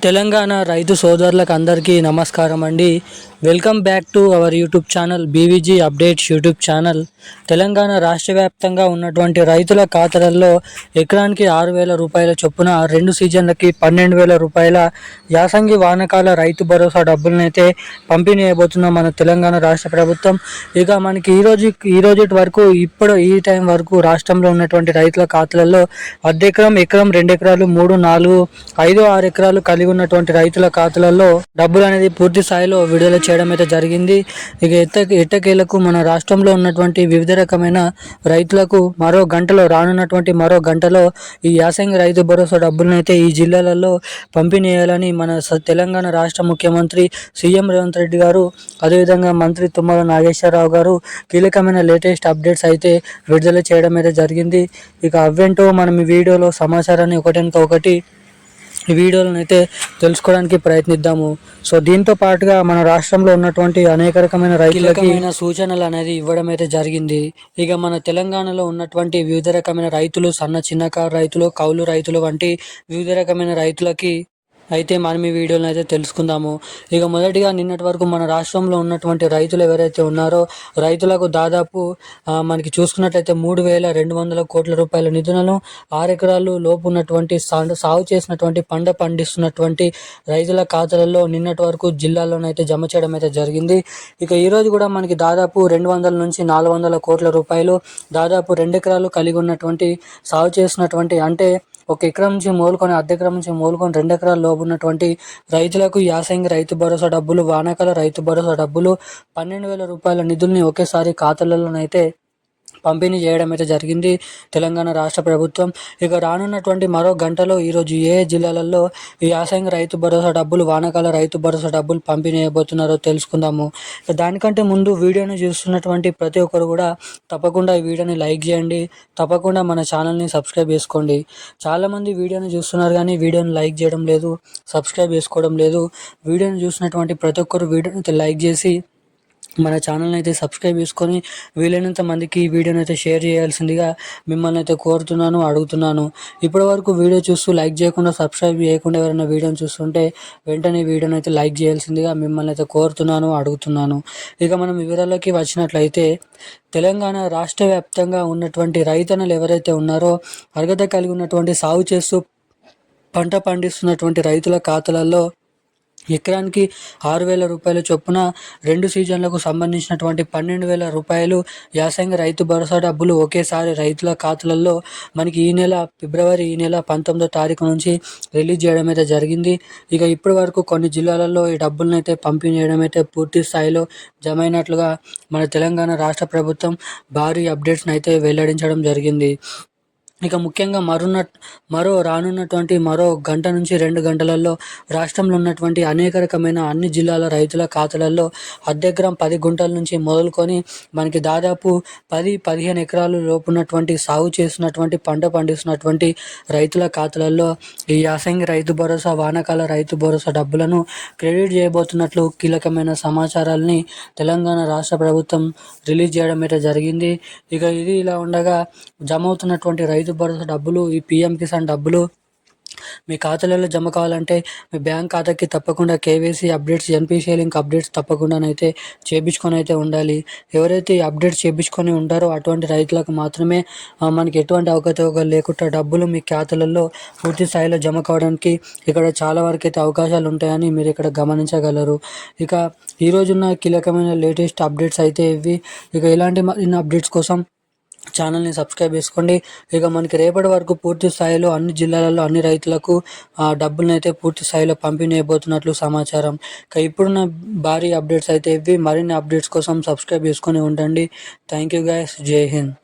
తెలంగాణ రైతు సోదరులకు అందరికీ నమస్కారం అండి. Welcome back to our YouTube channel BVG updates YouTube channel. Telangana రాష్ట్ర వ్యాప్తంగా ఉన్నటువంటి రైతుల ఖాతాలలో ఎకరానికి 6,000 రూపాయల చొప్పున 2 సీజన్లకి 12,000 రూపాయల యాసంగి వానకాల రైతు భరోసా డబ్బులనైతే పంపిణీ చేయబోతున్నాం మన తెలంగాణ రాష్ట్ర ప్రభుత్వం. ఇక మనకి ఈ రోజు వరకు ఈ టైం వరకు రాష్ట్రంలో ఉన్నటువంటి రైతుల ఖాతాలలో ఎకరం 2 ఎకరాలు 3, 4, 5, 6 ఎకరాలు కలిగి ఉన్నటువంటి రైతుల ఖాతాలలో డబ్బులు అనేది పూర్తి స్థాయిలో విడుదల చేయడం అయితే జరిగింది. ఇక ఎట్టకేలకు మన రాష్ట్రంలో ఉన్నటువంటి వివిధ రకమైన రైతులకు రానున్నటువంటి మరో గంటలో ఈ యాసంగి రైతు భరోసా డబ్బులను అయితే ఈ జిల్లాలలో పంపిణీ చేయాలని మన తెలంగాణ రాష్ట్ర ముఖ్యమంత్రి సీఎం రేవంత్ రెడ్డి గారు, అదేవిధంగా మంత్రి తుమ్మల నాగేశ్వరరావు గారు కీలకమైన లేటెస్ట్ అప్డేట్స్ అయితే విడుదల చేయడం అయితే జరిగింది. ఇక అవేంటో మనం ఈ వీడియోలో సమాచారాన్ని ఒకటి ఈ వీడియోలను అయితే తెలుసుకోవడానికి ప్రయత్నిద్దాము. సో దీంతో పాటుగా మన రాష్ట్రంలో ఉన్నటువంటి అనేక రకమైన రైతులకి సూచనలు అనేది ఇవ్వడం అయితే జరిగింది. ఇక మన తెలంగాణలో ఉన్నటువంటి వివిధ రకమైన రైతులు, చిన్నకారు రైతులు, కౌలు రైతులు వంటి వివిధ రకమైన రైతులకి అయితే మనం ఈ వీడియోని అయితే తెలుసుకుందాము. ఇక మొదటిగా నిన్నటి వరకు మన రాష్ట్రంలో ఉన్నటువంటి రైతులు ఎవరైతే ఉన్నారో రైతులకు దాదాపు మనకి చూసుకున్నట్లయితే 3,200 కోట్ల రూపాయల నిధులను 6 ఎకరాలు లోపు ఉన్నటువంటి సాగు చేసినటువంటి పండిస్తున్నటువంటి రైతుల ఖాతాలలో నిన్నటి వరకు జిల్లాలోనైతే జమ చేయడం అయితే జరిగింది. ఇక ఈరోజు కూడా మనకి దాదాపు 200 నుంచి 400 కోట్ల రూపాయలు దాదాపు 2 ఎకరాలు కలిగి ఉన్నటువంటి సాగు చేసినటువంటి, అంటే 1 ఎకరం నుంచి మొదలుకొని అర్ధ ఎకరం నుంచి మొదలుకొని 2 ఎకరాల లోపు ఉన్నటువంటి రైతులకు యాసంగి రైతు భరోసా డబ్బులు, వానాకాల రైతు భరోసా డబ్బులు 12,000 రూపాయల నిధుల్ని ఒకేసారి ఖాతాలలోనైతే పంపిణీ చేయడం అయితే జరిగింది తెలంగాణ రాష్ట్ర ప్రభుత్వం. ఇక రానున్నటువంటి మరో గంటలో ఈరోజు ఏ జిల్లాలలో ఈ యాసంగి రైతు భరోసా డబ్బులు, వానాకాల రైతు భరోసా డబ్బులు పంపిణీ చేయబోతున్నారో తెలుసుకుందాము. దానికంటే ముందు వీడియోని చూస్తున్నటువంటి ప్రతి ఒక్కరు కూడా తప్పకుండా ఈ వీడియోని లైక్ చేయండి, తప్పకుండా మన ఛానల్ని సబ్స్క్రైబ్ చేసుకోండి. చాలామంది వీడియోని చూస్తున్నారు కానీ వీడియోని లైక్ చేయడం లేదు, సబ్స్క్రైబ్ చేసుకోవడం లేదు. వీడియోని చూసినటువంటి ప్రతి ఒక్కరు వీడియోని లైక్ చేసి మన ఛానల్ని అయితే సబ్స్క్రైబ్ చేసుకొని వీలైనంత మందికి ఈ వీడియోని అయితే షేర్ చేయాల్సిందిగా మిమ్మల్ని అయితే అడుగుతున్నాను. ఇప్పటి వరకు వీడియో చూస్తూ లైక్ చేయకుండా, సబ్స్క్రైబ్ చేయకుండా ఎవరైనా వీడియోని చూస్తుంటే వెంటనే వీడియోని అయితే లైక్ చేయాల్సిందిగా మిమ్మల్ని అయితే అడుగుతున్నాను. ఇక మనం వివరాల్లోకి వచ్చినట్లయితే తెలంగాణ రాష్ట్ర వ్యాప్తంగా ఉన్నటువంటి రైతన్నలు ఎవరైతే ఉన్నారో అర్హత కలిగి ఉన్నటువంటి సాగు చేస్తూ పంట పండిస్తున్నటువంటి రైతుల ఖాతాలలో ఎకరానికి 6,000 రూపాయల చొప్పున 2 సీజన్లకు సంబంధించినటువంటి 12,000 రూపాయలు యాసంగి రైతు భరోసా డబ్బులు ఒకేసారి రైతుల ఖాతాలలో మనకి ఈ నెల 19వ తారీఖు నుంచి రిలీజ్ చేయడం అయితే జరిగింది. ఇక ఇప్పటి వరకు కొన్ని జిల్లాలలో ఈ డబ్బులను అయితే పంపిణీ చేయడం అయితే పూర్తి స్థాయిలో జమ అయినట్లుగా మన తెలంగాణ రాష్ట్ర ప్రభుత్వం భారీ అప్డేట్స్ని అయితే వెల్లడించడం జరిగింది. ఇక ముఖ్యంగా రానున్నటువంటి మరో గంట నుంచి 2 గంటలలో రాష్ట్రంలో ఉన్నటువంటి అనేక రకమైన అన్ని జిల్లాల రైతుల ఖాతాలలో అర్ధ ఎకరం 10 గుంటల నుంచి మొదలుకొని మనకి దాదాపు 10-15 ఎకరాలు లోపు ఉన్నటువంటి సాగు చేసినటువంటి పండిస్తున్నటువంటి రైతుల ఖాతాలలో ఈ యాసంగి రైతు భరోసా, వానాకాల రైతు భరోసా డబ్బులను క్రెడిట్ చేయబోతున్నట్లు కీలకమైన సమాచారాన్ని తెలంగాణ రాష్ట్ర ప్రభుత్వం రిలీజ్ చేయడం అయితే జరిగింది. ఇక ఇది ఇలా ఉండగా జమ అవుతున్నటువంటి రైతు భరోసా డబ్బులు, ఈ పీఎం కిసాన్ డబ్బులు మీ ఖాతాలలో జమ కావాలంటే మీ బ్యాంక్ ఖాతాకి తప్పకుండా KYC updates, NPCI link updates తప్పకుండానైతే చేయించుకొని అయితే ఉండాలి. ఎవరైతే ఈ అప్డేట్స్ చేయించుకొని ఉంటారో అటువంటి రైతులకు మాత్రమే మనకి ఎటువంటి అవకతవకలు లేకుండా డబ్బులు మీ ఖాతాలలో పూర్తి స్థాయిలో జమ కావడానికి ఇక్కడ చాలా వరకు అయితే అవకాశాలు ఉంటాయని మీరు ఇక్కడ గమనించగలరు. ఇక ఈరోజున్న కీలకమైన లేటెస్ట్ అప్డేట్స్ అయితే ఇవి. ఇక ఇలాంటి మరిన్ని అప్డేట్స్ కోసం ఛానల్ని సబ్స్క్రైబ్ చేసుకోండి. ఇక మనకి రేపటి వరకు పూర్తి స్థాయిలో అన్ని జిల్లాలలో అన్ని రైతులకు డబ్బులను అయితే పూర్తి స్థాయిలో పంపిణీ అయిపోతున్నట్లు సమాచారం. ఇక ఇప్పుడున్న భారీ అప్డేట్స్ అయితే ఇవి. మరిన్ని అప్డేట్స్ కోసం సబ్స్క్రైబ్ చేసుకొని ఉండండి. Thank you guys. జై హింద్.